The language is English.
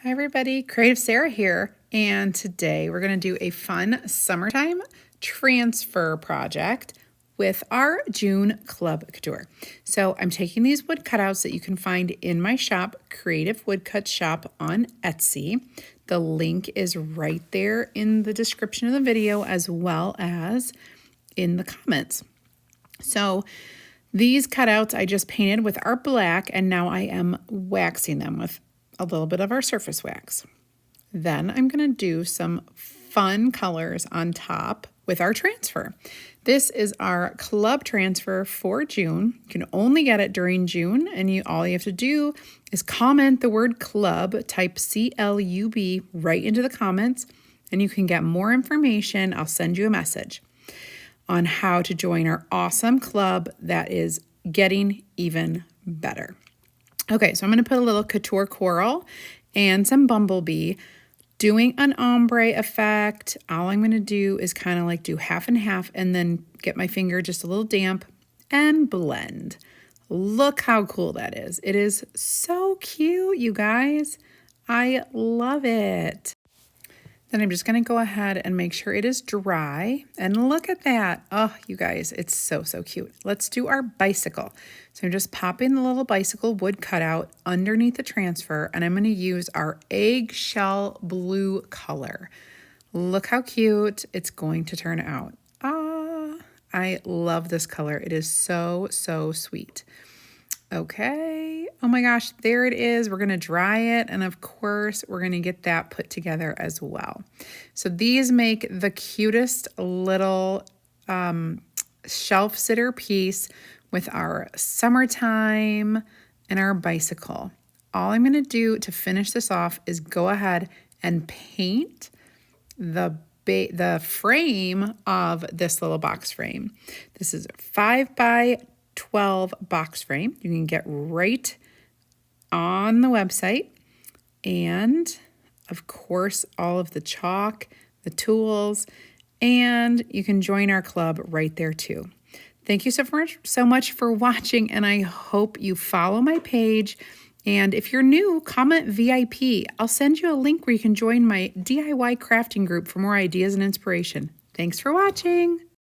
Hi everybody, CreativeSarah here, and today we're going to do a fun summertime transfer project with our June Club Couture. So I'm taking these wood cutouts that you can find in my shop, Creative Woodcut Shop on Etsy. The link is right there in the description of the video as well as in the comments. So these cutouts I just painted with our black, and now I am waxing them with a little bit of our surface wax. Then I'm going to do some fun colors on top with our transfer. This is our club transfer for June. You can only get it during June, and all you have to do is comment the word club, type CLUB right into the comments, and you can get more information. I'll send you a message on how to join our awesome club that is getting even better. Okay, so I'm going to put a little couture coral and some bumblebee, doing an ombre effect. All I'm going to do is kind of like do half and half and then get my finger just a little damp and blend. Look how cool that is. It is so cute, you guys. I love it. Then I'm just going to go ahead and make sure it is dry. And look at that. Oh, you guys, it's so, so cute. Let's do our bicycle. So I'm just popping the little bicycle wood cutout underneath the transfer, and I'm going to use our eggshell blue color. Look how cute it's going to turn out. Ah, I love this color. It is so, so sweet. Okay, oh my gosh, there it is. We're going to dry it, and of course, we're going to get that put together as well. So these make the cutest little shelf sitter piece with our summertime and our bicycle. All I'm going to do to finish this off is go ahead and paint the frame of this little box frame. This is a 5x12 box frame. You can get right on the website. And of course, all of the chalk, the tools, and you can join our club right there too. Thank you so much for watching, and I hope you follow my page. And if you're new, comment VIP. I'll send you a link where you can join my DIY crafting group for more ideas and inspiration. Thanks for watching.